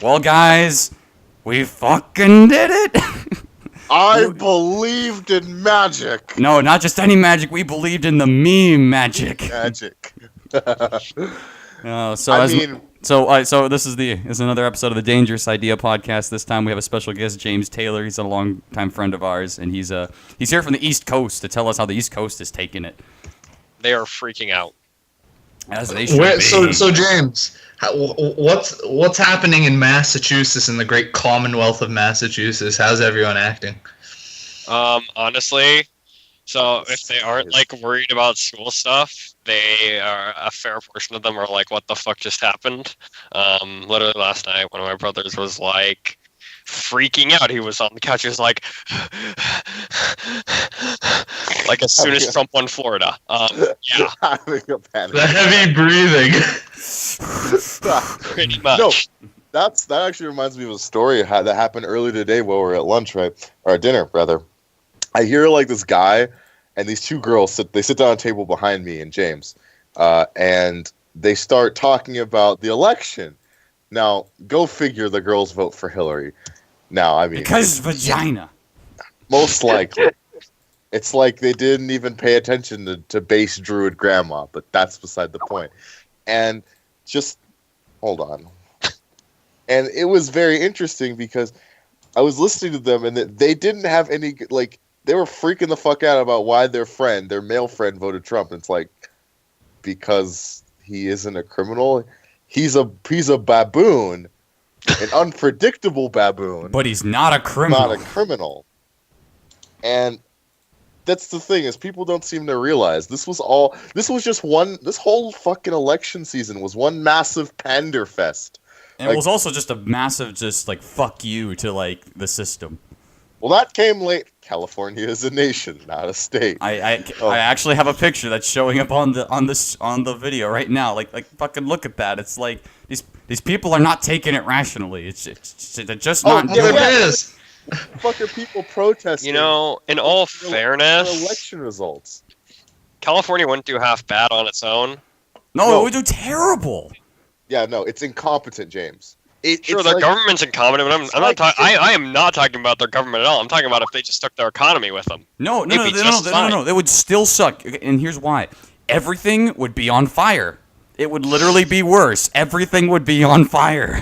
Well, guys, we fucking did it. I believed in magic. No, not just any magic. We believed in the meme magic. Magic. So this is another episode of the Dangerous Idea podcast. This time we have a special guest, James Taylor. He's a longtime friend of ours, and he's here from the East Coast to tell us how the East Coast is taking it. They are freaking out. As they should be. So James, what's happening in Massachusetts, in the great Commonwealth of Massachusetts? How's everyone acting? Honestly, so if they aren't like worried about school stuff, they are, a fair portion of them are like, what the fuck just happened? Literally last night, one of my brothers was like freaking out. He was on the couch. He was like as soon as Trump won Florida. Yeah. The heavy breathing. Pretty much. No, that actually reminds me of a story that happened earlier today while we were at lunch, right? Or at dinner, rather. I hear like this guy and these two girls sit down at a table behind me and James, and they start talking about the election. Now, go figure the girls vote for Hillary. Now, I mean... Because vagina. Most likely. It's like they didn't even pay attention to base druid grandma, but that's beside the point. And just... Hold on. And it was very interesting because I was listening to them and they didn't have any... Like, they were freaking the fuck out about why their male friend, voted Trump. And it's like, because he isn't a criminal... He's a baboon, an unpredictable baboon. But he's not a criminal. Not a criminal. And that's the thing, is people don't seem to realize this whole fucking election season was one massive pander fest. And it was also just a massive fuck you to the system. Well, that came late. California is a nation, not a state. I actually have a picture that's showing up on the video right now. Like fucking look at that. It's like these people are not taking it rationally. They're just not doing it. Fucking people protesting. You know, in all fairness, election results. California wouldn't do half bad on its own. No, it would do terrible. Yeah, no, it's incompetent, James. Sure, their government's incompetent, but I am not talking about their government at all. I'm talking about if they just took their economy with them. No, they would still suck. And here's why. Everything would be on fire. It would literally be worse. Everything would be on fire.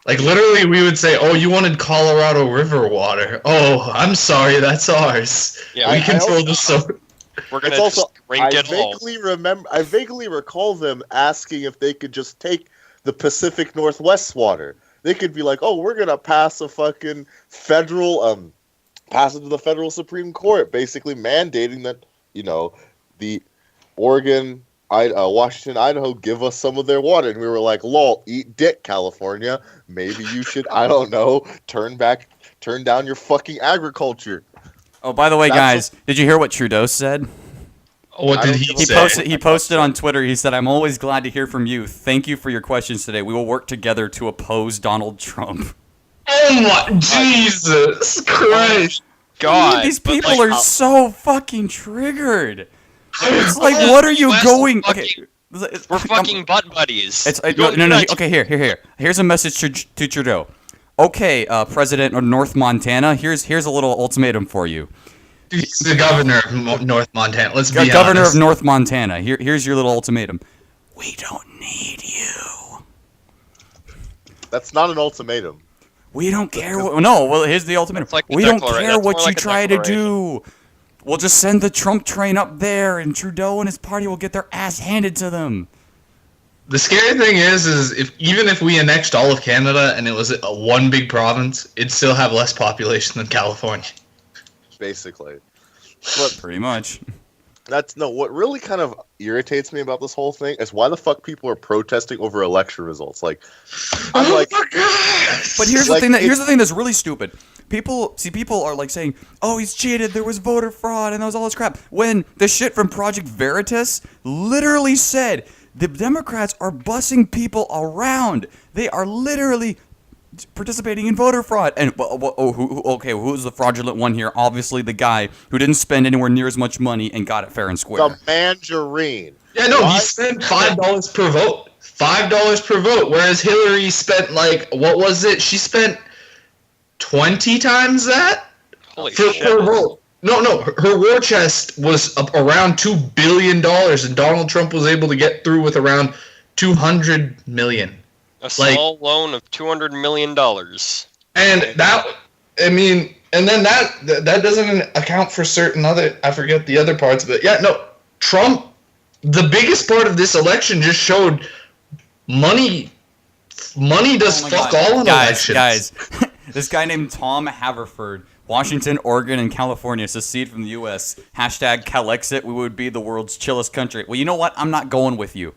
Like, literally, we would say, oh, you wanted Colorado River water. Oh, I'm sorry, that's ours. Yeah, we control the source. We're going to just drink it all. I vaguely recall them asking if they could just take the Pacific Northwest water. They could be like, oh, we're going to pass a fucking federal, pass it to the federal Supreme Court, basically mandating that, the Oregon, Washington, Idaho give us some of their water. And we were like, lol, eat dick, California. Maybe you should, I don't know, turn down your fucking agriculture. Oh, by the way, guys, did you hear what Trudeau said? What did he say? He posted on Twitter, he said, I'm always glad to hear from you. Thank you for your questions today. We will work together to oppose Donald Trump. Oh my, Jesus Christ. God. These people are so fucking triggered. It's like, what are you going... We're fucking butt buddies. No. Okay, here. Here's a message to Trudeau. Okay, President of North Montana, here's a little ultimatum for you. He's the governor of North Montana. Let's be honest. Governor of North Montana. Here's your little ultimatum. We don't need you. That's not an ultimatum. We don't care what... No, well, here's the ultimatum. We don't care what you try to do. We'll just send the Trump train up there, and Trudeau and his party will get their ass handed to them. The scary thing is even if we annexed all of Canada and it was one big province, it'd still have less population than California. Basically. But pretty much. What really kind of irritates me about this whole thing is why the fuck people are protesting over election results. But here's the thing that's really stupid. People are saying, oh, he's cheated, there was voter fraud, and there was all this crap. When the shit from Project Veritas literally said the Democrats are bussing people around. They are literally participating in voter fraud. And who's the fraudulent one here? Obviously the guy who didn't spend anywhere near as much money and got it fair and square. The Mandarin. Yeah, no, he spent $5 per vote. $5 per vote, whereas Hillary spent like, what was it? She spent 20 times that Holy for shit. her vote. No, her war chest was around $2 billion, and Donald Trump was able to get through with around 200 million. A small loan of $200 million. And that, I mean, and then that doesn't account for certain other, I forget the other parts, but yeah, no, Trump, the biggest part of this election just showed money does fuck all in elections. Guys, this guy named Tom Haverford, Washington, Oregon, and California secede from the U.S. Hashtag Calexit. We would be the world's chillest country. Well, you know what? I'm not going with you.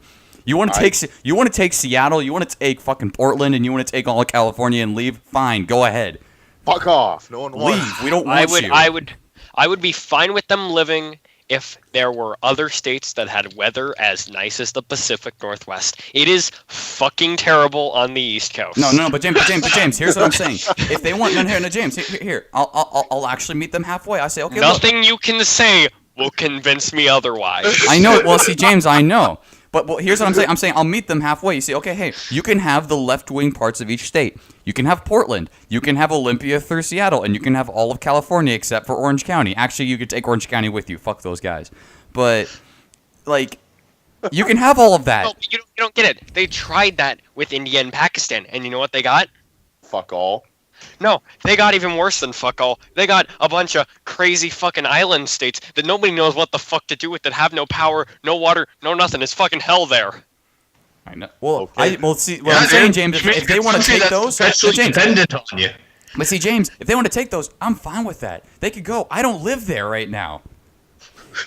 You want to take Seattle, you want to take fucking Portland, and you want to take all of California and leave? Fine, go ahead. Fuck off. No one wants. Leave. We don't want you. I would be fine with them living if there were other states that had weather as nice as the Pacific Northwest. It is fucking terrible on the East Coast. No, but James, here's what I'm saying. If they want, James, here, I'll actually meet them halfway. I say, okay, nothing you can say will convince me otherwise. I know. Well, see, James, I know. But here's what I'm saying. I'm saying I'll meet them halfway. You say, okay, hey, you can have the left-wing parts of each state. You can have Portland. You can have Olympia through Seattle. And you can have all of California except for Orange County. Actually, you could take Orange County with you. Fuck those guys. But, like, you can have all of that. No, you don't get it. They tried that with India and Pakistan. And you know what they got? Fuck all. No, they got even worse than fuck all. They got a bunch of crazy fucking island states that nobody knows what the fuck to do with, that have no power, no water, no nothing. It's fucking hell there. I know. Well, okay. I'm saying, James, if they want to take those, James, dependent on you. But see, James, if they want to take those, I'm fine with that. They could go. I don't live there right now.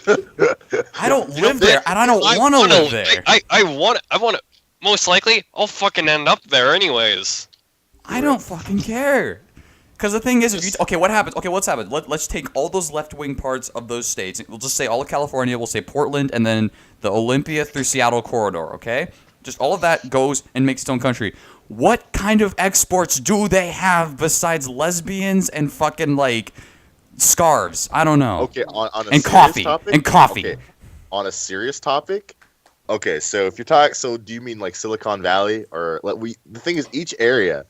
I don't live there, and I don't want to live there. I want to. Most likely, I'll fucking end up there anyways. I don't fucking care. Because the thing is, what happens? Okay, what's happened? Let's take all those left-wing parts of those states. We'll just say all of California. We'll say Portland, and then the Olympia through Seattle corridor, okay? Just all of that goes and makes its own country. What kind of exports do they have besides lesbians and fucking, like, scarves? I don't know. Okay, on a and serious coffee. topic? And coffee. Okay. On a serious topic? Okay, so if you're talking, so do you mean like Silicon Valley, or the thing is, each area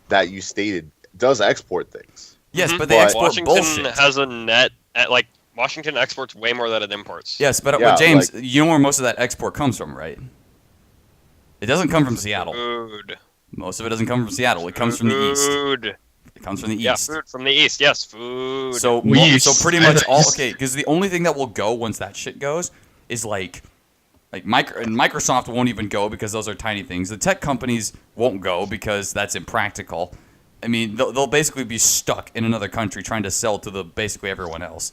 that you stated does export things. Yes, but they export Washington bullshit. has a net like Washington exports way more than it imports. Yes, but James, you know where most of that export comes from, right? It doesn't come from Seattle. Food. Most of it doesn't come from Seattle. It comes from the east. Food. It comes from the Yeah, east. food from the east. Yes, food. So pretty much all because the only thing that will go once that shit goes is like Microsoft won't even go because those are tiny things. The tech companies won't go because that's impractical. I mean, they'll basically be stuck in another country trying to sell to basically everyone else.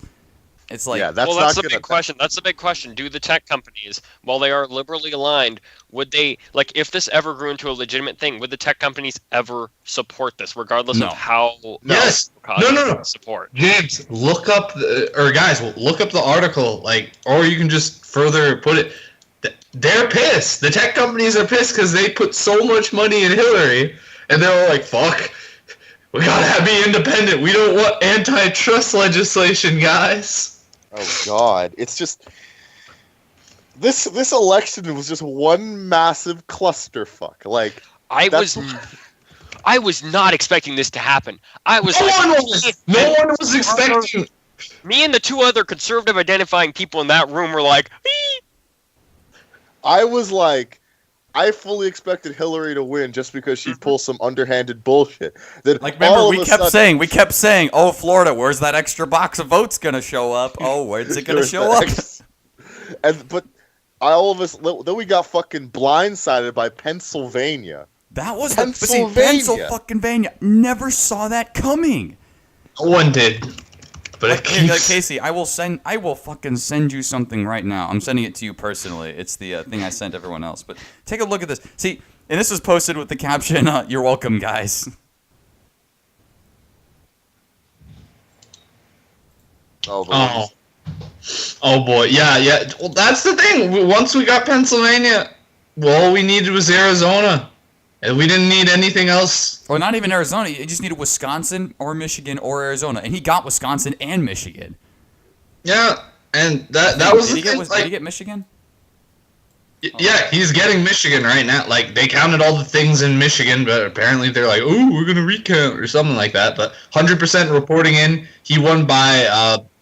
It's like, yeah, that's the big question. That's the big question. Do the tech companies, while they are liberally aligned, would they, like, if this ever grew into a legitimate thing, would the tech companies ever support this, regardless of how? Yes. No. Support. James, look up look up the article, or you can just further put it. They're pissed. The tech companies are pissed because they put so much money in Hillary, and they're all like, "Fuck, we gotta be independent. We don't want antitrust legislation, guys." Oh God, it's just this election was just one massive clusterfuck. Like I was not expecting this to happen. I was no one was expecting. Me and the two other conservative identifying people in that room were like, "Ee!" I was like, I fully expected Hillary to win just because she'd pull some underhanded bullshit. Then remember we kept saying, "Oh, Florida, where's that extra box of votes gonna show up? Oh, where's it gonna show up?" But all of us, then we got fucking blindsided by Pennsylvania. That was Pennsylvania. Never saw that coming. No one did. But Casey, I will fucking send you something right now. I'm sending it to you personally. It's the thing I sent everyone else. But take a look at this. See, and this was posted with the caption, "You're welcome, guys." Oh boy, yeah. Well, that's the thing. Once we got Pennsylvania, all we needed was Arizona. And we didn't need anything else. Or not even Arizona. You just needed Wisconsin or Michigan or Arizona. And he got Wisconsin and Michigan. Yeah, and that was the thing. Did he get Michigan? Yeah, he's getting Michigan right now. Like, they counted all the things in Michigan, but apparently they're like, oh, we're going to recount or something like that. But 100% reporting in, he won by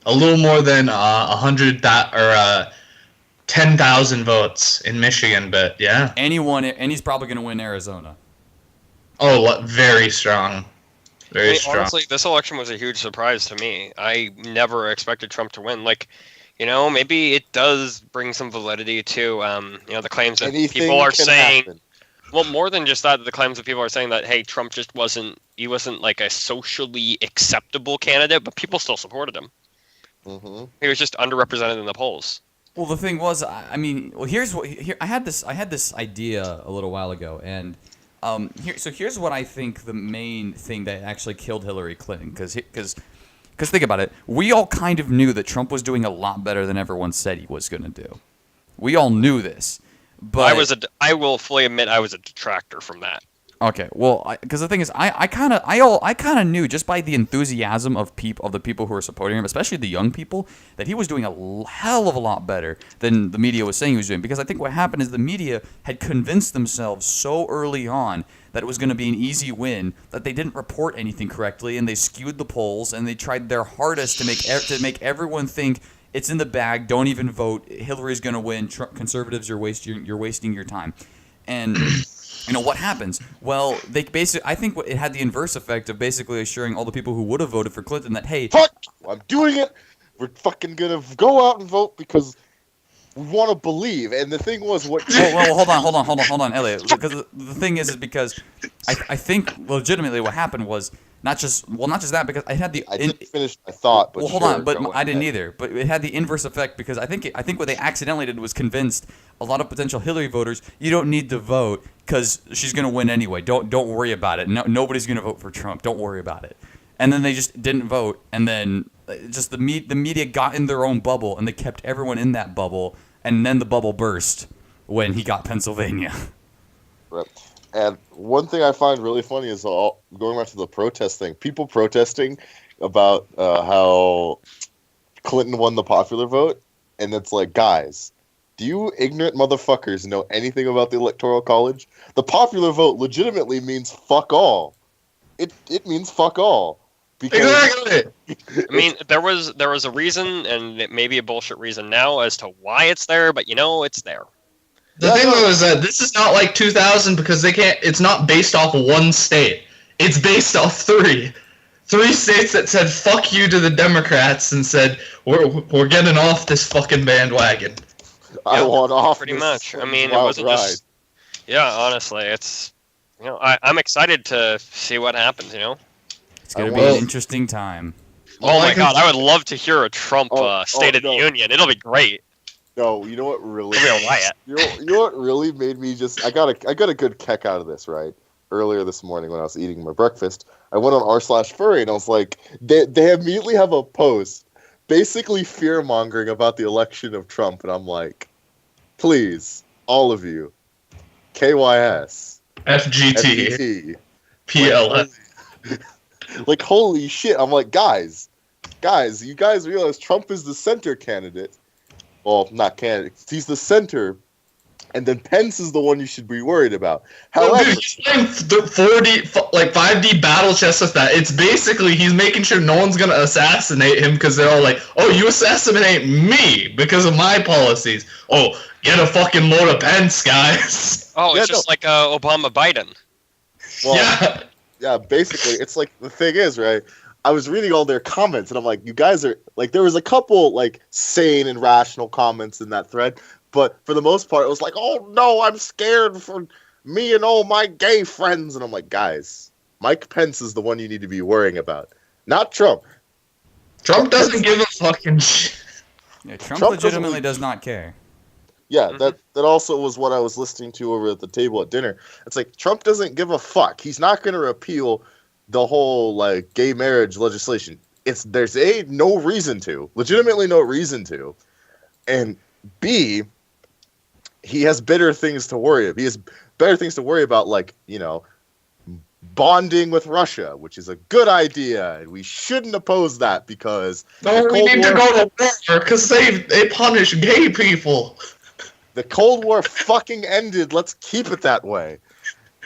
a little more than 10,000 votes in Michigan. But yeah. And he's probably going to win Arizona. Oh, very strong. Very strong. Honestly, this election was a huge surprise to me. I never expected Trump to win. Like, maybe it does bring some validity to, the claims that people are saying. Happen. Well, more than just that, the claims that people are saying that, hey, Trump just wasn't like a socially acceptable candidate, but people still supported him. Mm-hmm. He was just underrepresented in the polls. Well, the thing was, I had this idea a little while ago, and here's what I think the main thing that actually killed Hillary Clinton, because think about it, we all kind of knew that Trump was doing a lot better than everyone said he was going to do. We all knew this, but I will fully admit I was a detractor from that. Okay, well, because the thing is, I kind of knew just by the enthusiasm of the people who were supporting him, especially the young people, that he was doing a hell of a lot better than the media was saying he was doing. Because I think what happened is the media had convinced themselves so early on that it was going to be an easy win that they didn't report anything correctly, and they skewed the polls, and they tried their hardest to make everyone think it's in the bag. Don't even vote. Hillary's going to win. Conservatives, you're wasting your time, and. What happens? Well, I think it had the inverse effect of basically assuring all the people who would have voted for Clinton that, hey, fuck, I'm doing it. We're fucking gonna go out and vote because we want to believe. And the thing was, what? Well, hold on, Elliot. Because the thing is because I think legitimately what happened was not just that, because I didn't finish my thought. But well, hold on, but I didn't either. But it had the inverse effect because I think what they accidentally did was convinced a lot of potential Hillary voters, you don't need to vote because she's gonna win anyway. Don't worry about it. No, nobody's gonna vote for Trump. Don't worry about it. And then they just didn't vote, and then just the media got in their own bubble, and they kept everyone in that bubble, and then the bubble burst when he got Pennsylvania. Right. And one thing I find really funny is going back to the protest thing. People protesting about how Clinton won the popular vote, and it's like, guys, do you ignorant motherfuckers know anything about the Electoral College? The popular vote legitimately means fuck all. It means fuck all. Exactly. I mean, there was a reason, and it may be a bullshit reason now as to why it's there, but it's there. The thing though is that this is not like 2000 because it's not based off one state. It's based off three states that said fuck you to the Democrats and said we're getting off this fucking bandwagon. I want off. Pretty much. I mean, it wasn't just. Yeah, honestly, it's. I'm excited to see what happens. It's gonna be an interesting time. Oh my god, I would love to hear a Trump State of the Union. It'll be great. No, you know what really? You know what really made me just? I got a good kick out of this, right? Earlier this morning when I was eating my breakfast, I went on r/furry and I was like, they immediately have a post, basically fear mongering about the election of Trump, and I'm like, please, all of you, KYS, FGT, PLS, like holy shit! I'm like, guys, you guys realize Trump is the center candidate. Well, not candidate. He's the center, and then Pence is the one you should be worried about. However, dude, he's playing 5D battle chess with that. It's basically he's making sure no one's gonna assassinate him because they're all like, "Oh, you assassinate me because of my policies." Oh, get a fucking load of Pence, guys. Oh, it's just like Obama Biden. Well, yeah. Basically, it's like the thing is, right? I was reading all their comments, and I'm like, you guys are like, there was a couple like sane and rational comments in that thread, but for the most part, it was like, oh no, I'm scared for me and all my gay friends, and I'm like, guys, Mike Pence is the one you need to be worrying about, not Trump. Trump doesn't give a fucking shit. Yeah, Trump legitimately does not care. Yeah, that also was what I was listening to over at the table at dinner. It's like Trump doesn't give a fuck. He's not going to repeal the whole like gay marriage legislation. There's no reason to, legitimately no reason to, and B, he has better things to worry about. He has better things to worry about, like bonding with Russia, which is a good idea, and we shouldn't oppose that because we need to go to war because they punish gay people. The Cold War fucking ended. Let's keep it that way.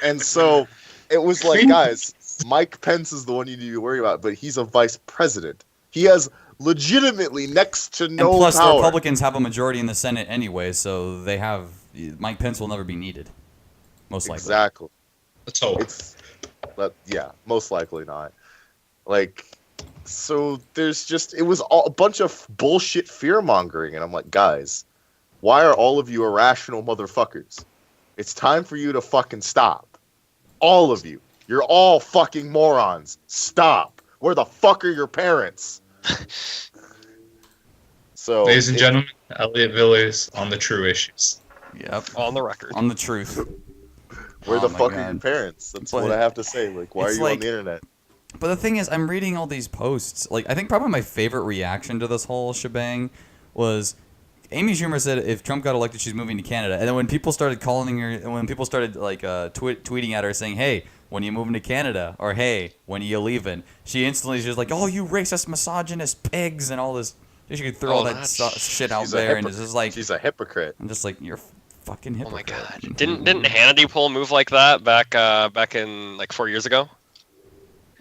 And so it was like, guys, Mike Pence is the one you need to worry about, but he's a vice president. He has legitimately next to no And plus, power. the Republicans have a majority in the Senate anyway, so they have Mike Pence will never be needed, most likely. Exactly. Let's hope. Yeah, most likely not. Like, so there's just it was a bunch of bullshit fear mongering, and I'm like, guys, why are all of you irrational motherfuckers? It's time for you to fucking stop. All of you. You're all fucking morons. Stop. Where the fuck are your parents? So, Ladies and gentlemen, Elliot Villiers on the true issues. Yep. On the record. On the truth. where Oh the my fuck are God. your parents? That's But what I have to say. Like, why are it's you on like- the internet? But the thing is, I'm reading all these posts. Like, I think probably my favorite reaction to this whole shebang was Amy Schumer said if Trump got elected, she's moving to Canada. And then when people started calling her, and when people started like tweeting at her saying, "Hey, when are you moving to Canada?" or "Hey, when are you leaving?" she instantly was like, "Oh, you racist, misogynist pigs," and all this. She could throw all that shit out She's a there, and it's just like She's a hypocrite. I'm just like, you're a fucking Oh my hypocrite. god! Didn't Hannity pull a move like that back in like 4 years ago?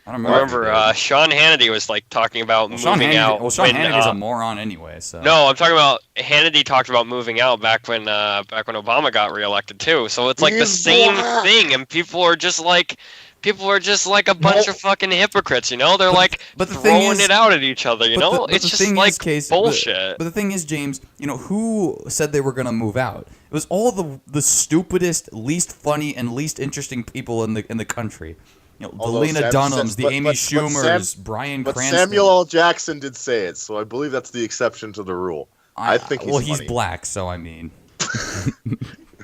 I don't I remember. remember Sean Hannity was like talking about moving out. Well, Sean when, Hannity's a moron anyway. So No, I'm talking about Hannity talked about moving out back when Obama got reelected too. So it's like the He's same black. thing, and people are just like a bunch of fucking hypocrites. You know, they're like but the thing throwing is- it out at each other. You know, but it's the just thing like is, Casey, bullshit. But the thing is, James, you know who said they were gonna move out? It was all the stupidest, least funny, and least interesting people in the country. You know, the Although Lena Sam- Dunhams, the but- Amy but Schumers, Brian But Cranston. Samuel L. Jackson did say it, so I believe that's the exception to the rule. I think he's well, he's funny. black, so I mean.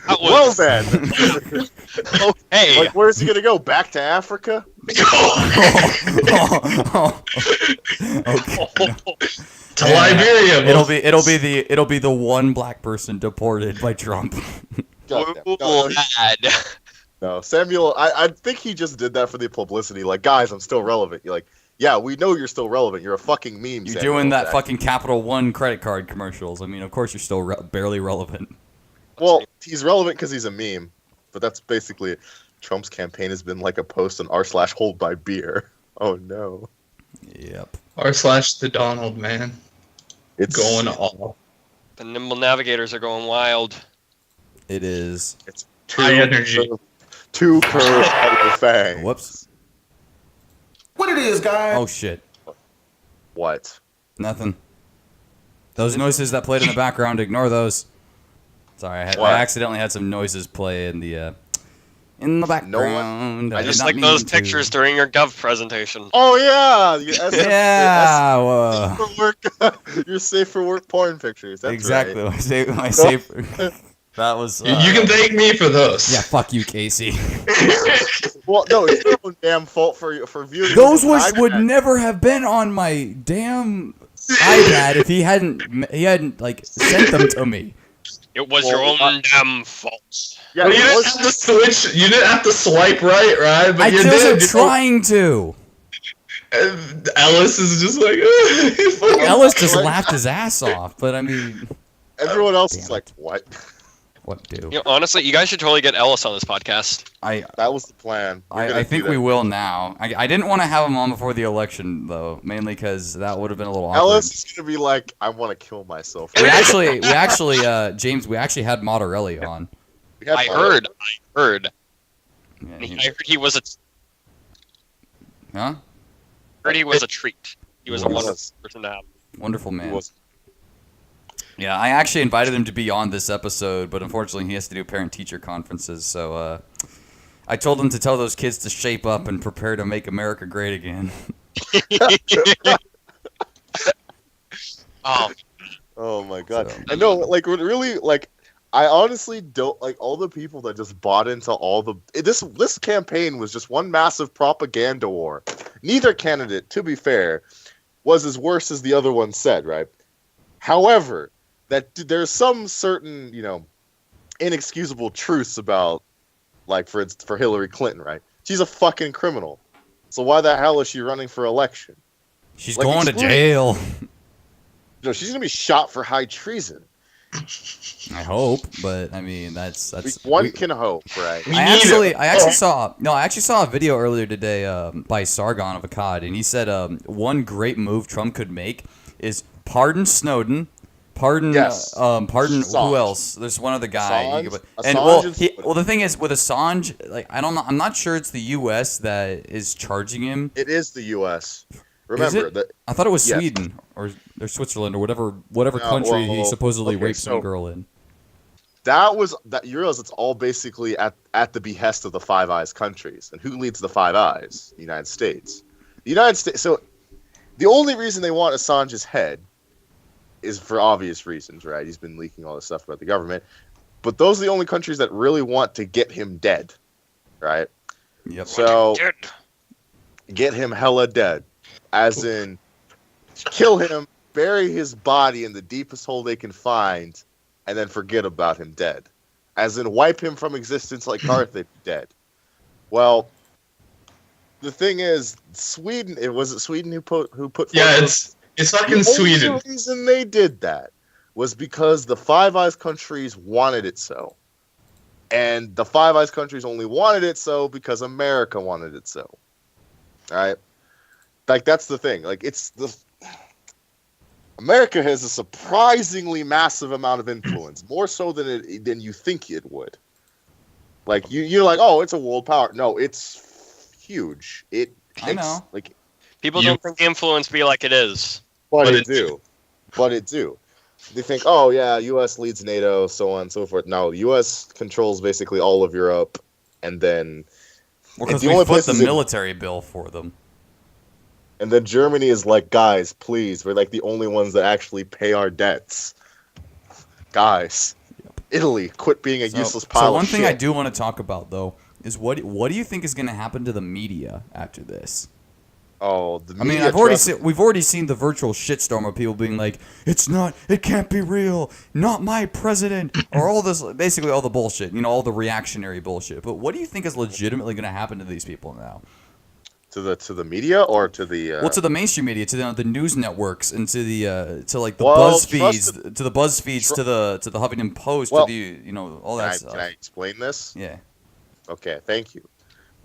That Well was- then, hey, like, where's he gonna go? Back to Africa? Okay. To Liberia. It'll be the one black person deported by Trump. Goddamn. ooh, No, lad. no, Samuel. I think he just did that for the publicity. Like, guys, I'm still relevant. You're like, yeah, we know you're still relevant. You're a fucking meme. You're Samuel doing that Jackson. fucking Capital One credit card commercials. I mean, of course you're still barely relevant. Well, he's relevant because he's a meme, but that's basically it. Trump's campaign has been like a post on r/hold by beer. Oh no, Yep. r/the Donald, man. it's Going all. The nimble navigators are going wild. It is. It's High energy. Two curves out of fang. Whoops. What it is, guys? Oh shit. What? Nothing. Those noises that played in the background, ignore those. Sorry, I What? accidentally had some noises play in the background. I did Just not like mean those to. pictures during your Gov presentation. Oh yeah, your SF Yeah. your whoa. safe for work, your safe for work porn pictures. That's Exactly. Right. My save. That was. You can thank me for those. Yeah, fuck you, Casey. Well, no, it's your own damn fault for viewing. Those with an would iPad. never have been on my damn iPad if he hadn't like sent them to me. It was Well, your own damn fault. Yeah, Well, you it didn't was- have to switch. You didn't have to swipe right? But I you wasn't did. trying to. And Ellis is just like. Ellis just laughed his ass off, but I mean, everyone else Damn is like, what? what do? You know, honestly, you guys should totally get Ellis on this podcast. That was the plan. We're gonna I do think that. we will now. I didn't want to have him on before the election though, mainly because that would have been a little awkward. Ellis is gonna be like, I want to kill myself. We actually, James, we actually had Monterelli on. We had I fun. heard. Yeah, I heard he was a huh? treat. He was a He was. wonderful person to have. Wonderful He man. was- Yeah, I actually invited him to be on this episode, but unfortunately he has to do parent-teacher conferences, so I told him to tell those kids to shape up and prepare to make America great again. Oh, Oh my god! So- I know, like, really, like, I honestly don't like all the people that just bought into all the this campaign was just one massive propaganda war. Neither candidate, to be fair, was as worse as the other one said, right? However, that there's some certain, inexcusable truths about, like, for instance, for Hillary Clinton, right? She's a fucking criminal. So why the hell is she running for election? She's Like, going to exclude- jail. She's gonna be shot for high treason. I hope, but I mean that's One can hope, right? We I need actually, it. I actually saw no, I actually saw a video earlier today by Sargon of Akkad, and he said one great move Trump could make is pardon Snowden, pardon Yes. pardon who Assange. else? There's one other guy. Assange? And Assange and Snowden. well, the thing is with Assange, like I don't know, I'm not sure it's the U.S. that is charging him. It is the U.S. Is Remember it? that I thought it was Yes. Sweden or Switzerland or whatever No, country he well, supposedly okay, raped some so- girl in. that you realize it's all basically at the behest of the Five Eyes countries. And who leads the Five Eyes? The United States. The United States. So the only reason they want Assange's head is for obvious reasons, right? He's been leaking all this stuff about the government. But those are the only countries that really want to get him dead, right? Yep. So get him hella dead, as in kill him, bury his body in the deepest hole they can find, and then forget about him dead. As in wipe him from existence like Carthage dead. Well, the thing is, Sweden. Was it Sweden who put? Yeah, forth it's the fucking Sweden. only reason they did that was because the Five Eyes countries wanted it so. And the Five Eyes countries only wanted it so because America wanted it so. Alright? Like, that's the thing. Like, America has a surprisingly massive amount of influence. More so than you think it would. Like, you're like, oh, it's a world power. No, it's huge. I know. Like, People don't think influence be like it is. But it do. They think, oh yeah, U.S. leads NATO, so on and so forth. No, the U.S. controls basically all of Europe, and then Because the we only put the places in- military bill for them. and then Germany is like, guys, please, we're like the only ones that actually pay our debts. Guys, Italy, quit being a useless pile So one of thing shit. I do want to talk about though is what do you think is going to happen to the media after this? Oh, the I mean, media we've already seen the virtual shitstorm of people being like, it can't be real, not my president, or all this, basically all the bullshit, all the reactionary bullshit. But what do you think is legitimately going to happen to these people now? to the media or to the Well, to the mainstream media, to the news networks, and to the to like the Well, BuzzFeeds, to the BuzzFeeds, to the Huffington Post, Well, to the all that stuff. can I explain this? Yeah. Okay, thank you.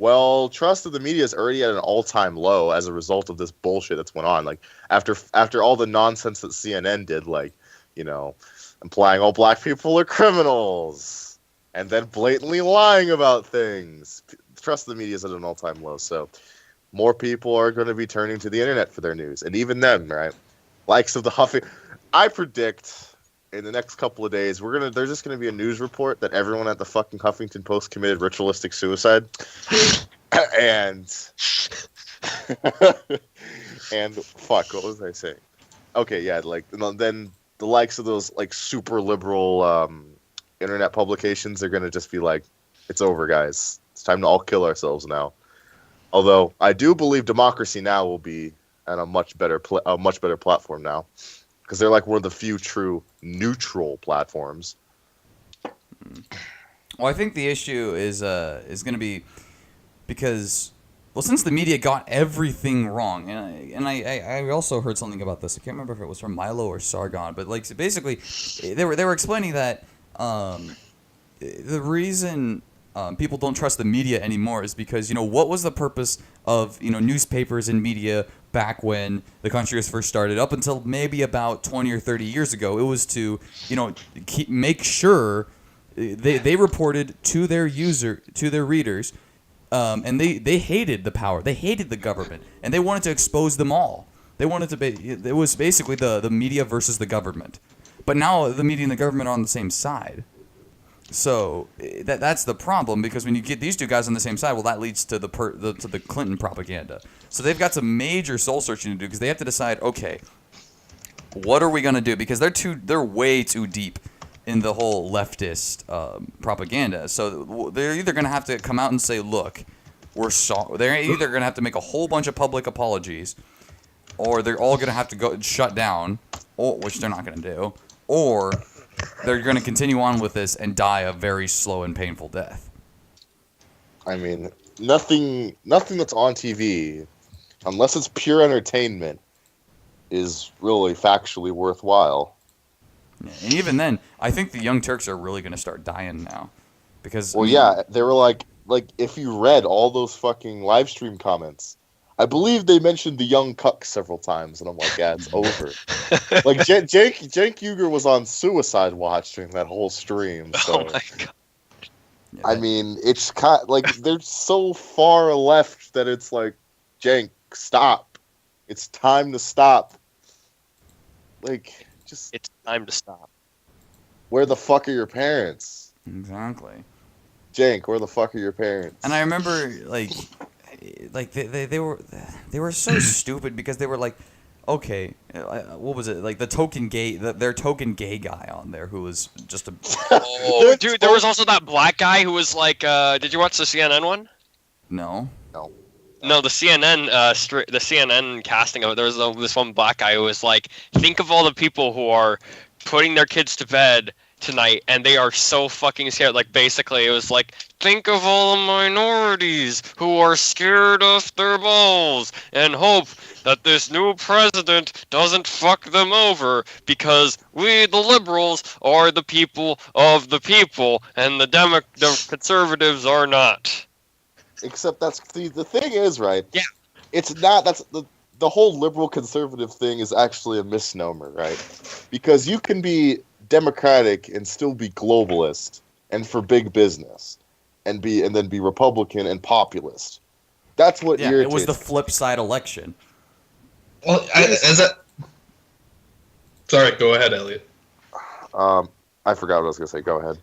Well, trust of the media is already at an all-time low as a result of this bullshit that's went on. Like after all the nonsense that CNN did, like implying all black people are criminals, and then blatantly lying about things. Trust of the media is at an all-time low. So more people are going to be turning to the internet for their news, and even then, right? Likes of the I predict in the next couple of days, there's just gonna be a news report that everyone at the fucking Huffington Post committed ritualistic suicide, and fuck, what was I saying? Okay, yeah, like then the likes of those like super liberal internet publications are gonna just be like, it's over, guys. It's time to all kill ourselves now. Although I do believe Democracy Now! Will be at a much better platform now. Because they're like one of the few true neutral platforms. Well, I think the issue is going to be because, well, since the media got everything wrong, and I also heard something about this. I can't remember if it was from Milo or Sargon, but like basically, they were explaining that the reason people don't trust the media anymore is because what was the purpose of newspapers and media back when the country was first started, up until maybe about 20 or 30 years ago. It was to make sure they reported to their readers, and they hated the power, they hated the government, and they wanted to expose them all. They wanted to it was basically the media versus the government. But now the media and the government are on the same side. So that's the problem, because when you get these two guys on the same side, well, that leads to the Clinton propaganda. So they've got some major soul searching to do, because they have to decide, okay, what are we gonna do? Because they're way too deep in the whole leftist propaganda. So they're either gonna have to come out and say, look, we're sorry. They're either gonna have to make a whole bunch of public apologies, or they're all gonna have to go shut down, which they're not gonna do, or they're going to continue on with this and die a very slow and painful death. I mean, nothing that's on TV, unless it's pure entertainment, is really factually worthwhile. And even then, I think the Young Turks are really going to start dying now, because Well, yeah, they were like if you read all those fucking live stream comments, I believe they mentioned the young cuck several times, and I'm like, yeah, it's over. Like Cenk Uygur was on suicide watch during that whole stream. So Oh my god. yeah, I mean, it's kind like they're so far left that it's like, Cenk, stop. It's time to stop. Like, just It's time to stop. where the fuck are your parents? exactly. Cenk, where the fuck are your parents? And I remember like they were so stupid, because they were like, okay, what was it, like the token gay, their token gay guy on there who was just a Oh, dude, there was also that black guy who was like, did you watch the CNN one? no. No, the CNN, the CNN casting of it. There was this one black guy who was like, think of all the people who are putting their kids to bed tonight, and they are so fucking scared. Like, basically, it was like, think of all the minorities who are scared of their balls and hope that this new president doesn't fuck them over, because we, the liberals, are the people of the people, and the conservatives are not. Except that's the thing is, right? Yeah. It's not. That's the whole liberal conservative thing is actually a misnomer, right? Because you can be democratic and still be globalist and for big business, and then be Republican and populist. That's what Yeah, irritates it was the me. flip side election. Well, sorry, go ahead, Elliot. I forgot what I was gonna say. Go ahead.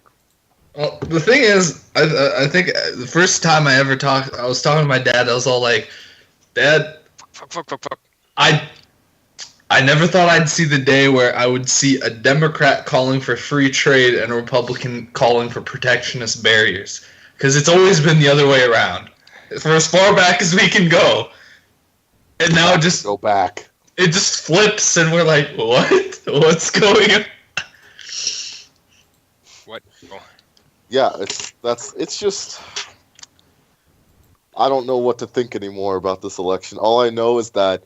Well, the thing is, I think the first time I ever talked, I was talking to my dad. I was all like, "Dad, Fuck. I never thought I'd see the day where I would see a Democrat calling for free trade and a Republican calling for protectionist barriers. Because it's always been the other way around, for as far back as we can go. And now it just Go back. flips, and we're like, what? What's going on?" What? Oh. Yeah, it's just, I don't know what to think anymore about this election. All I know is that,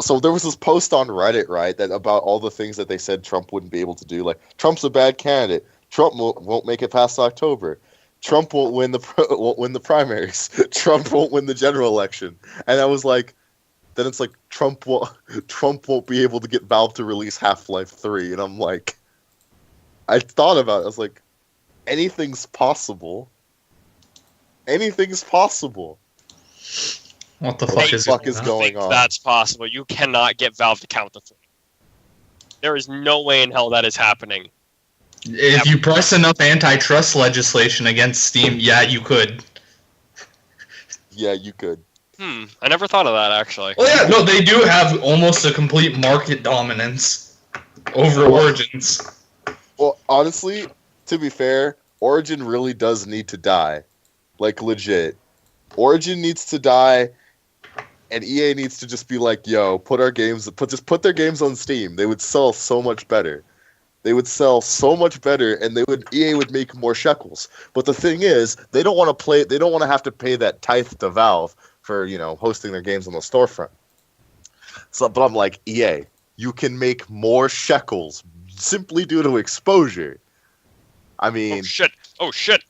so there was this post on Reddit, right, that about all the things that they said Trump wouldn't be able to do, like Trump's a bad candidate, Trump won't make it past October, Trump won't win the primaries, Trump won't win the general election, and I was like, then it's like Trump won't be able to get Valve to release Half-Life 3, and I'm like, I thought about it, I was like, anything's possible. Anything's possible. What the What fuck the is fuck going is on? going think on? that's possible. You cannot get Valve to count to 3. There is no way in hell that is happening. If you press enough antitrust legislation against Steam, yeah, you could. Yeah, you could. I never thought of that, actually. Well, yeah, no, they do have almost a complete market dominance over Origins. Well, honestly, to be fair, Origin really does need to die. Like, legit. Origin needs to die, and EA needs to just be like, yo, put their games on Steam. They would sell so much better. They would sell so much better, and EA would make more shekels. But the thing is, they don't want to have to pay that tithe to Valve for, hosting their games on the storefront. So, but I'm like, EA, you can make more shekels simply due to exposure. I mean, Oh shit!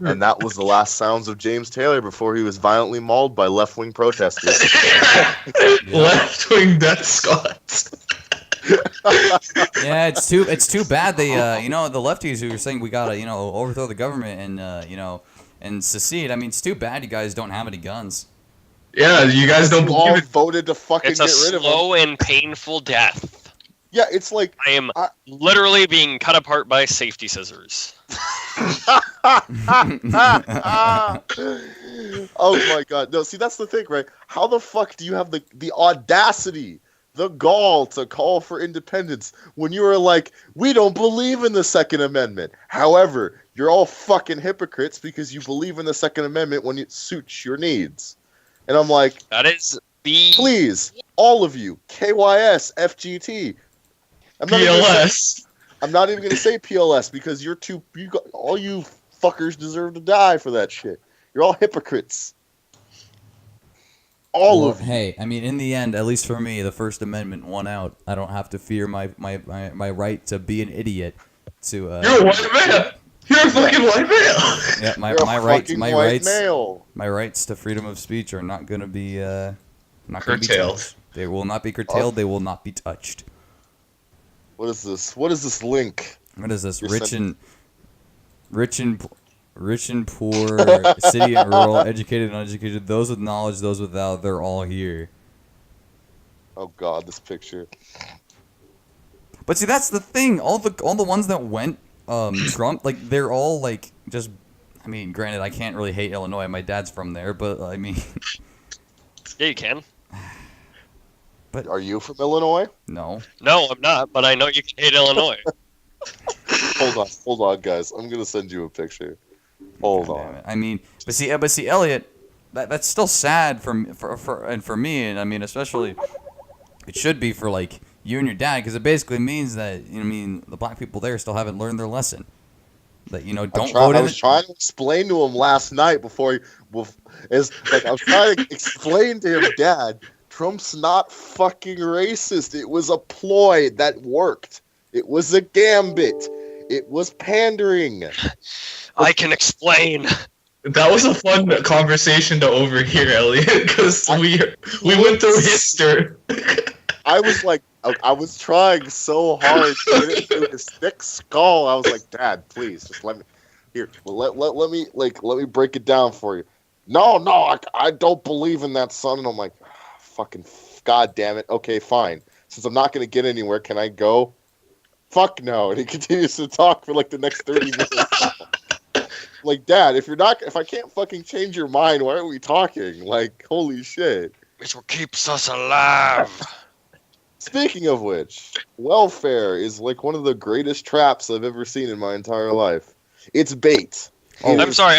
and that was the last sounds of James Taylor before he was violently mauled by left-wing protesters. Left-wing death squads. Yeah, it's too bad they the lefties who are saying we gotta overthrow the government and and secede. I mean, it's too bad you guys don't have any guns. Yeah, you guys don't You all believe it. voted to fucking It's a get rid of him. slow and painful death. Yeah, it's like I am literally being cut apart by safety scissors. oh my god. No, see, that's the thing, right? How the fuck do you have the audacity, the gall to call for independence when you are like, we don't believe in the Second Amendment? However, you're all fucking hypocrites because you believe in the Second Amendment when it suits your needs. And I'm like, That is the please, all of you, KYS, FGT. PLS. I'm not even going to say PLS because all you fuckers deserve to die for that shit. You're all hypocrites. All Well, of you. hey, I mean, in the end, at least for me, the First Amendment won out. I don't have to fear my right to be an idiot. To You're a white man. You're a fucking white man. yeah, my You're a rights, fucking white male. my rights to freedom of speech are not gonna be not gonna be Curtailed. touched. They will not be curtailed. They will not be touched. What is this? What is this link? What is this? You're Rich and poor, city and rural, educated and uneducated, those with knowledge, those without, they're all here. Oh God, this picture. But see, that's the thing. All the ones that went Trump, like they're all like just. I mean, granted, I can't really hate Illinois. My dad's from there, but I mean, Yeah, you can. Are you from Illinois? no. No, I'm not, but I know you can hate Illinois. Hold on, guys. I'm gonna send you a picture. Hold God damn on. it. I mean, but see, Elliot, that's still sad for me, and I mean, especially, it should be for like you and your dad, because it basically means that the black people there still haven't learned their lesson. That don't vote I in. was trying to explain to him last night I was trying to explain to him, Dad, Trump's not fucking racist. It was a ploy that worked. It was a gambit. It was pandering. I can explain. That was a fun conversation to overhear, Elliot, because we went through history. I was trying so hard to get it through his thick skull. I was like, Dad, please, just let me. Here, let me break it down for you. No, I don't believe in that, son. And I'm like, fucking, God damn it. Okay, fine. Since I'm not gonna get anywhere, can I go? Fuck no. And he continues to talk for like the next 30 minutes. Like, Dad, if I can't fucking change your mind, why are we talking? Like, holy shit. It's what keeps us alive. Speaking of which, welfare is like one of the greatest traps I've ever seen in my entire life. It's bait. I'm sorry.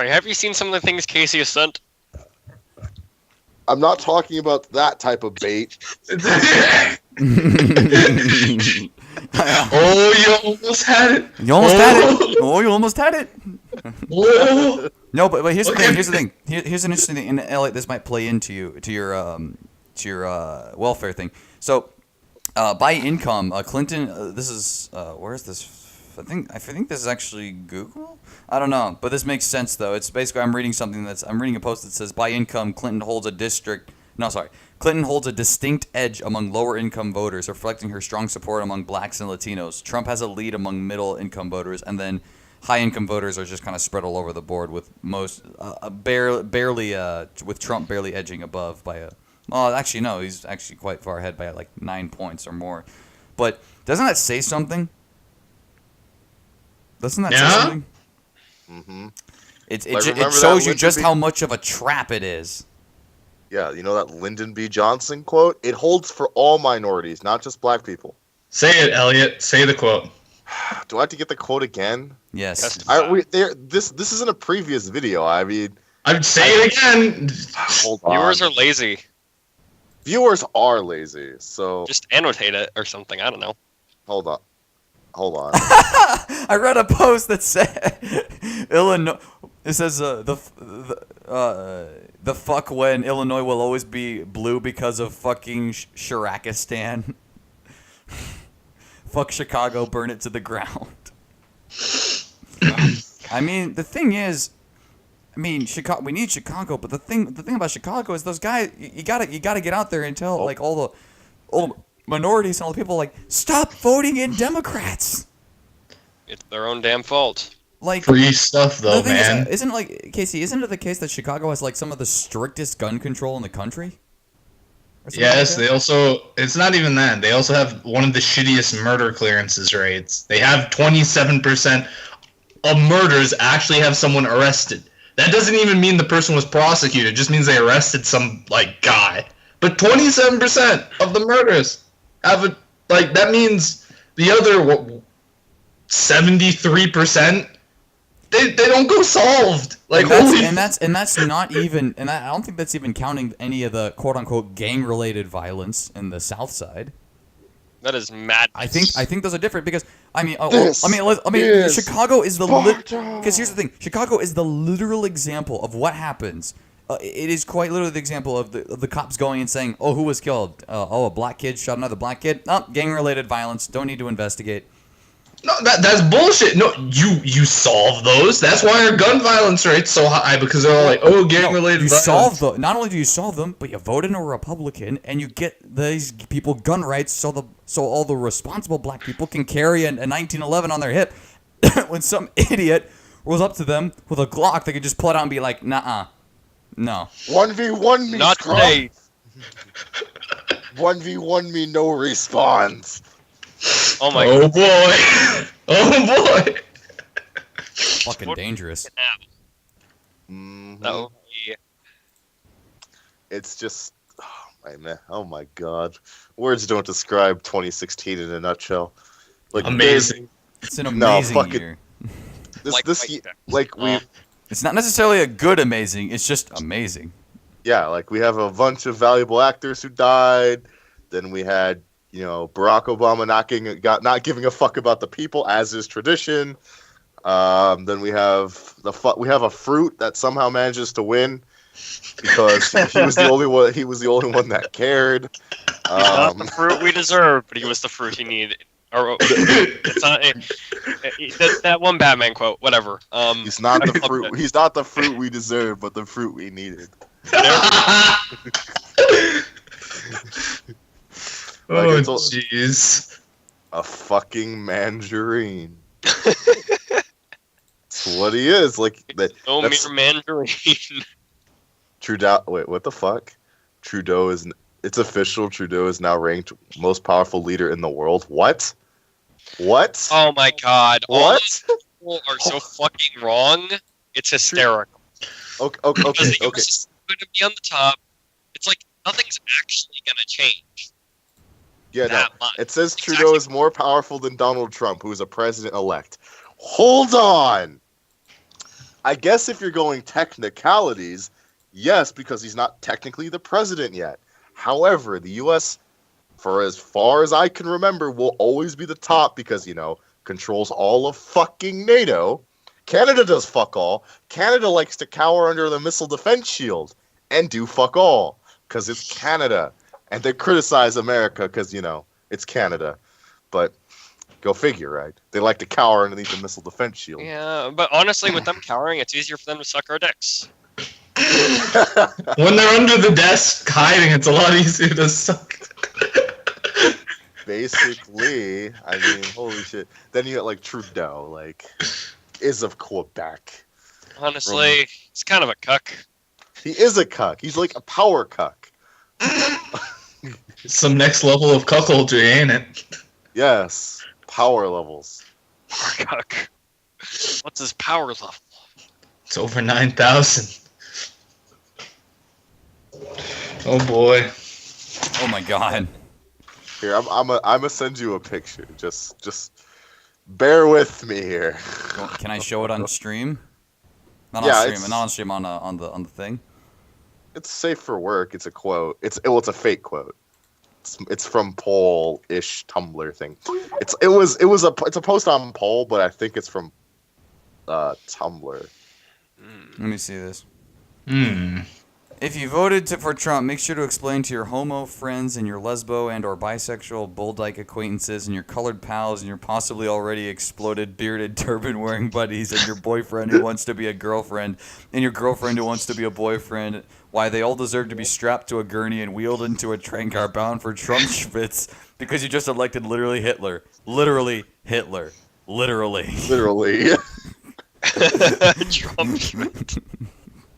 Have you seen some of the things Casey has sent? I'm not talking about that type of bait. Oh, you almost had it. You almost had it. Oh, you almost had it. Oh. No, but here's the thing. Here's the thing. Here's an interesting thing. And Elliot, this might play into your welfare thing. So, by income, Clinton. This is where is this? I think this is actually Google. I don't know, but this makes sense though. It's basically I'm reading a post that says by income, Clinton holds a distinct edge among lower income voters, reflecting her strong support among blacks and Latinos. Trump has a lead among middle income voters, and then high income voters are just kind of spread all over the board, with most barely with Trump barely edging above by a. Well, actually no, he's actually quite far ahead by like 9 points or more. But doesn't that say something? Doesn't that say something? Mm-hmm. It remember shows that you just Lyndon B. how much of a trap it is. Yeah, you know that Lyndon B. Johnson quote? It holds for all minorities, not just black people. Say it, Elliot. Say the quote. Do I have to get the quote again? Yes. This isn't a previous video. I mean, I'd say it again. hold on. Viewers are lazy. Viewers are lazy. So Just annotate it or something. I don't know. hold on. I read a post that said Illinois. It says the fuck when Illinois will always be blue because of fucking Shirakistan. Fuck Chicago, burn it to the ground. I mean, the thing is, Chicago. We need Chicago, but the thing about Chicago is those guys. You gotta get out there and tell like all the minorities and all the people like stop voting in Democrats. It's their own damn fault. Like Free stuff, though, the thing man. isn't like Casey? Isn't it the case that Chicago has like some of the strictest gun control in the country? Or something Yes, like they that? also. It's not even that. They also have one of the shittiest murder clearances rates. They have 27% of murders actually have someone arrested. That doesn't even mean the person was prosecuted. It just means they arrested some like guy. But 27% of the murders have a that means the other 73%. They don't go solved. Like and that's not even, and I don't think that's even counting any of the quote unquote gang related violence in the South Side. That is madness. I think those are different because This is Chicago is the Sparta. because here's the thing, Chicago is the literal example of what happens It is quite literally the example of the cops going and saying, "Oh, who was killed? A black kid shot another black kid. Oh, gang-related violence. Don't need to investigate." No, that's bullshit. No, you solve those. That's why our gun violence rate's so high, because they're all like, oh, gang-related You violence. not only do you solve them, but you vote in a Republican and you get these people gun rights so all the responsible black people can carry a 1911 on their hip. When some idiot rolls up to them with a Glock, they could just pull it out and be like, "Nah, no." 1v1 me, Not Trump. today. 1v1 me, no response. Oh my Oh god. boy. Oh boy. Fucking dangerous. Mhm. That would be- It's just, oh my god. Words don't describe 2016 in a nutshell. Like Amazing. It's an amazing year. It's not necessarily a good amazing. It's just amazing. Yeah, like we have a bunch of valuable actors who died. Then we had, Barack Obama not giving a fuck about the people, as is tradition. Then we have a fruit that somehow manages to win because he was the only one. He was the only one that cared. He's not the fruit we deserve, but he was the fruit he needed. Or it's not that one Batman quote. Whatever. He's not the fruit. He's not the fruit we deserve, but the fruit we needed. Oh, jeez. A fucking mandarin. That's what he is. Like that. No mere mandarin. Trudeau. Wait, what the fuck? Trudeau is. It's official. Trudeau is now ranked most powerful leader in the world. What? What? Oh my god. All What? those people are so fucking wrong. It's hysterical. Okay. Because the US is going to be on the top. It's like nothing's actually going to change. Yeah, no. That much. It says Trudeau is more powerful than Donald Trump, who is a president-elect. Hold on. I guess if you're going technicalities, yes, because he's not technically the president yet. However, the U.S., for as far as I can remember, will always be the top because, controls all of fucking NATO. Canada does fuck all. Canada likes to cower under the missile defense shield and do fuck all because it's Canada. And they criticize America because, it's Canada. But go figure, right? They like to cower underneath the missile defense shield. Yeah, but honestly, with them cowering, it's easier for them to suck our dicks. When they're under the desk hiding, it's a lot easier to suck. Basically, I mean, holy shit. Then you got, Trudeau, is of Quebec. Honestly, it's kind of a cuck. He is a cuck. He's like a power cuck. Some next level of cuckoldry, ain't it? Yes. Power levels. Poor cuck. What's his power level? It's over 9,000. Oh boy. Oh my god. Here, I'm gonna send you a picture. Just bear with me here. Can I show it on stream? Not Yeah, on stream. Not on stream. On the thing. It's safe for work. It's a quote. It's a fake quote. It's from Poll-ish Tumblr thing. It's a post on Poll, but I think it's from Tumblr. Let me see this. Hmm. If you voted for Trump, make sure to explain to your homo friends and your lesbo and or bisexual bull-dyke acquaintances and your colored pals and your possibly already exploded bearded turban-wearing buddies and your boyfriend who wants to be a girlfriend and your girlfriend who wants to be a boyfriend why they all deserve to be strapped to a gurney and wheeled into a train car bound for Trumpschwitz because you just elected literally Hitler. Literally Hitler. Literally. Literally. Trumpschwitz.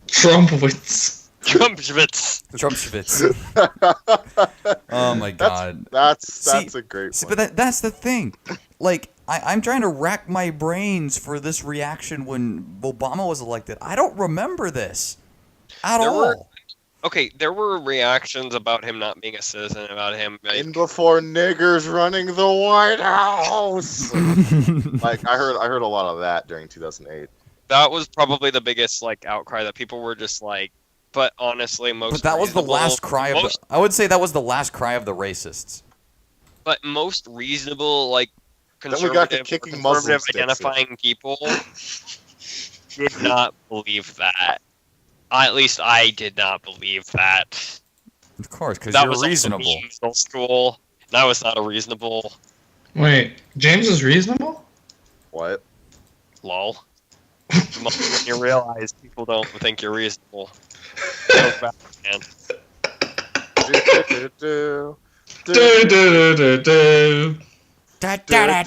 Trumpwitz. Trumpschwitz. Trumpschwitz. Oh my god. That's a great See, one. but that's the thing. I'm trying to rack my brains for this reaction when Obama was elected. I don't remember this at all. There were reactions about him not being a citizen, about him. And before niggers running the White House. I heard a lot of that during 2008. That was probably the biggest outcry that people were just like. But honestly, But that was the last cry of the. I would say that was the last cry of the racists. But most reasonable Then we got the conservative, kicking Muslim conservative identifying people did not believe that. At least I did not believe that. Of course, because That you're was also reasonable. me in middle school, and I was not a reasonable. Wait, James is reasonable? What? Lol. When you realize people don't think you're reasonable. Goes back, man. Do, Do-do-do-do-do. Da, da,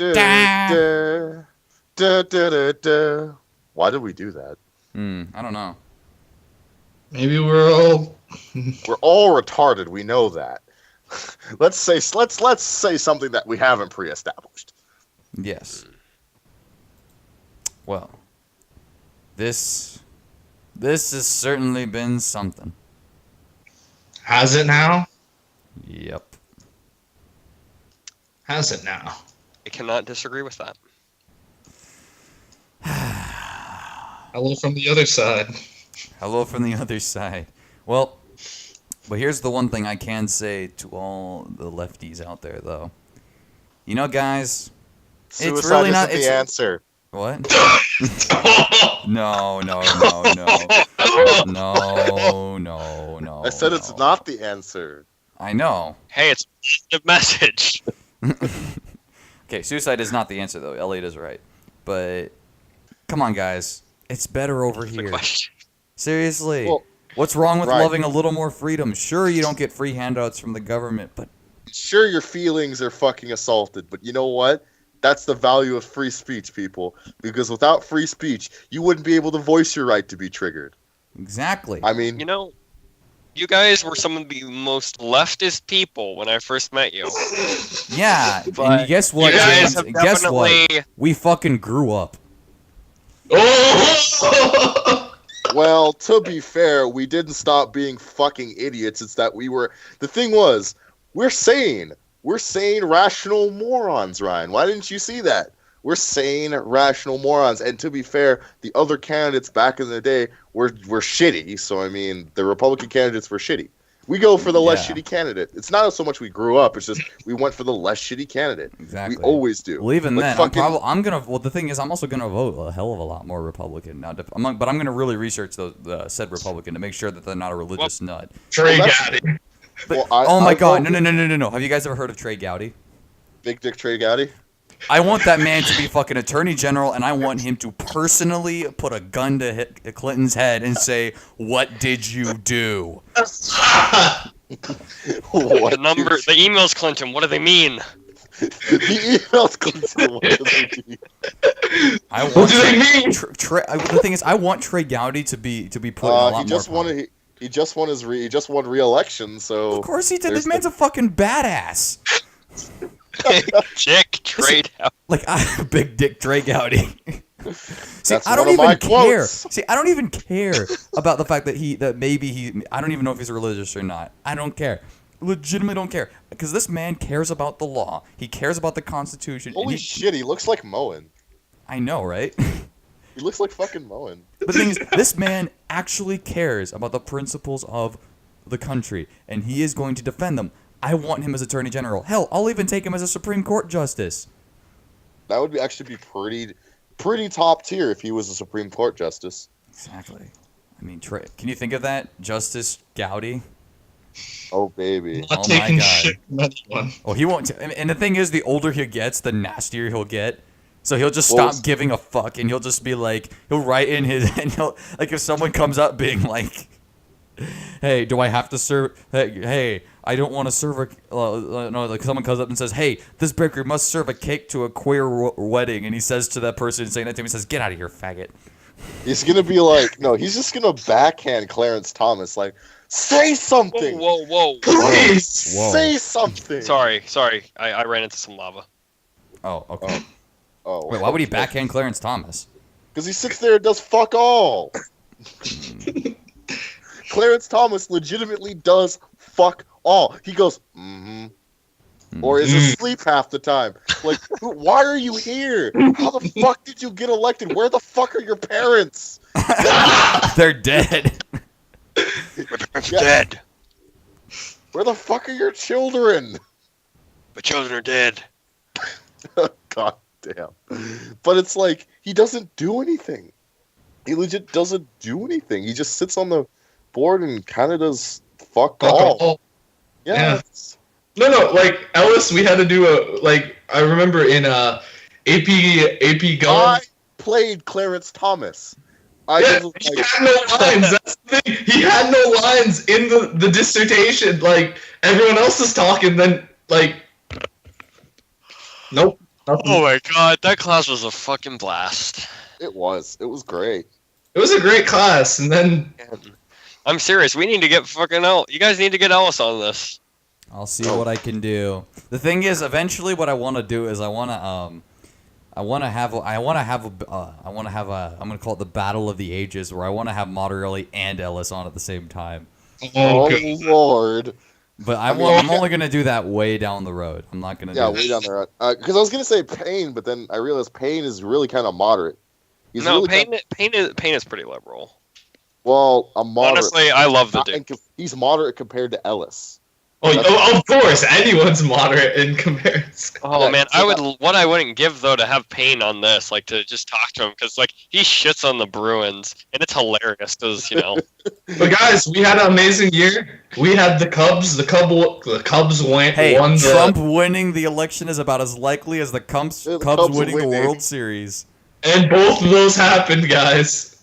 da, da. Why did we do that? I don't know. Maybe we're all. We're all retarded. We know that. let's say something that we haven't pre-established. Yes. Well, this has certainly been something. Has it now? Yep. Has it now? I cannot disagree with that. Hello from the other side. Hello from the other side. Well, but here's the one thing I can say to all the lefties out there, though. You know, guys, Suicide it's really isn't not. the answer. What? No. No. I said it's not the answer. I know. Hey, it's a message. Okay, suicide is not the answer, though. Elliot is right. But, come on, guys. It's better over That's the here. question. Seriously. Well, What's wrong with right. loving a little more freedom? Sure, you don't get free handouts from the government, but Sure, your feelings are fucking assaulted, but you know what? That's the value of free speech, people. Because without free speech, you wouldn't be able to voice your right to be triggered. exactly. I mean, You know, you guys were some of the most leftist people when I first met you. Yeah, But and guess what, you guys James? have Guess what? definitely- We fucking grew up. Oh! well, to be fair, we didn't stop being fucking idiots. It's that we were. The thing was, we're sane. We're sane, rational morons, Ryan. Why didn't you see that? We're sane, rational morons. And to be fair, the other candidates back in the day were shitty. So, I mean, the Republican candidates were shitty. We go for the less Yeah. shitty candidate. It's not so much we grew up. It's just we went for the less shitty candidate. Exactly. We always do. Well, even Like then, fucking- I'm gonna. Well, the thing is, I'm also gonna vote a hell of a lot more Republican now. But I'm gonna really research the said Republican to make sure that they're not a religious nut. Trey Well, got it. But, Well, oh my I God! vote No! Have you guys ever heard of Trey Gowdy? Big Dick Trey Gowdy? I want that man to be fucking attorney general, and I want him to personally put a gun to hit Clinton's head and say, "What did you do?" What The number, the emails, Clinton. What do they mean? the emails Clinton. What does it mean? I want What do they mean? the thing is, I want Trey Gowdy to be put in a lot He just more. won. He just won he just won re-election. So Of course he did. there's This man's a fucking badass. Chick trade out. Like, big dick Trey Gowdy. See, That's I don't one of my even care. quotes. See, I don't even care about the fact that I don't even know if he's religious or not. I don't care. Legitimately don't care. Because this man cares about the law. He cares about the Constitution. and Holy shit, he looks like Moen. I know, right? He looks like fucking Moen. But the thing is, this man actually cares about the principles of the country, and he is going to defend them. I want him as Attorney General. Hell, I'll even take him as a Supreme Court Justice. That would actually be pretty top tier if he was a Supreme Court justice. Exactly. I mean, Trey, can you think of that? Justice Gowdy? Oh baby. Not Oh my taking God. shit from anyone. Oh, he won't. And the thing is, the older he gets, the nastier he'll get. So he'll just Well, stop giving a fuck, and he'll just be like, he'll write in his, and he'll, like, if someone comes up being like, hey, do I have to serve, hey, I don't want to serve a, no, like someone comes up and says, hey, this baker must serve a cake to a queer wedding, and he says to that person saying that to him, he says, get out of here, faggot. He's gonna be like, no, he's just gonna backhand Clarence Thomas, like, say Whoa, something. whoa. Please! Whoa. Say something. Sorry. I ran into some lava. Oh, okay. Oh, Wait, why would he backhand Clarence Thomas? Because he sits there and does fuck all. Clarence Thomas legitimately does fuck all. He goes, or is asleep half the time. Like, why are you here? How the fuck did you get elected? Where the fuck are your parents? They're dead. My Yeah. dead. Where the fuck are your children? My children are dead. God damn. But it's like, he doesn't do anything. He legit doesn't do anything. He just sits on the board and kind of does fuck Fuck all. all. Yeah. Yeah. it's- No, like Ellis, we had to do I remember in AP I Guns. played Clarence Thomas. I Yeah, was he like, had no lines. That's the thing. He had no lines in the dissertation. Like everyone else is talking, then like, nope. Nothing. Oh my god, that class was a fucking blast. it was great. It was a great class, and then I'm serious. We need to get fucking out. You guys need to get Ellis on this. I'll see what I can do. The thing is, eventually, what I want to do is I want to have a I'm gonna call it the Battle of the Ages, where I want to have Moderelli and Ellis on at the same time. Oh, God. Lord. But mean, I'm only gonna do that way down the road. I'm not gonna. Yeah, do way down the road. Because I was gonna say Payne, but then I realized Payne is really kind of moderate. He's No, really Payne is pretty liberal. well, a moderate. Honestly, I love the not dude. he's moderate compared to Ellis. of course, anyone's moderate in comparison. Oh Yeah, man, so what I wouldn't give though to have Payne on this, like to just talk to him, because like he shits on the Bruins, and it's hilarious, because But guys, we had an amazing year. We had the Cubs. The Cubs won. Hey, won the, Trump winning the election is about as likely as the Cubs Yeah, the Cubs Cubs winning the winning. World Series. and both of those happened, guys.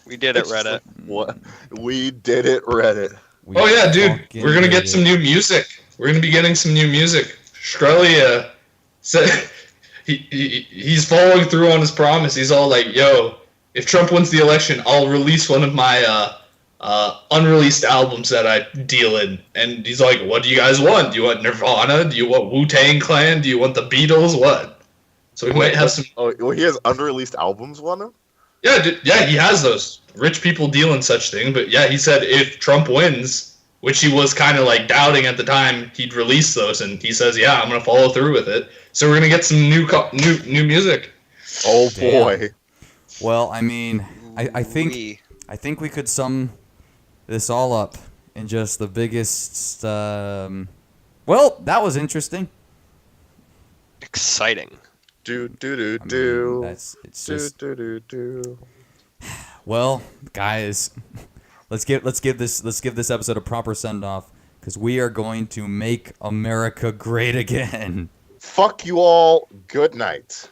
we did it, Reddit. What? We did it, Reddit. We Oh yeah, dude. fucking We're gonna did get it. some new music. We're gonna be getting some new music. Shkreli said he's following through on his promise. He's all like, "Yo, if Trump wins the election, I'll release one of my unreleased albums that I deal in." And he's like, "What do you guys want? Do you want Nirvana? Do you want Wu-Tang Clan? Do you want the Beatles? What?" So we might have some. Oh, well, he has unreleased albums on him. Yeah, yeah, he has those. Rich people deal in such thing. But yeah, he said if Trump wins, which he was kind of like doubting at the time, he'd release those, and he says, "Yeah, I'm gonna follow through with it." So we're gonna get some new music. Oh Damn. boy. Well, I mean, I think we could sum this all up in just the biggest. Well, that was interesting. Exciting. Do do do I mean, do. it's Do just do do do. well, guys. Let's give this episode a proper send off, because we are going to make America great again. Fuck you all. Good night.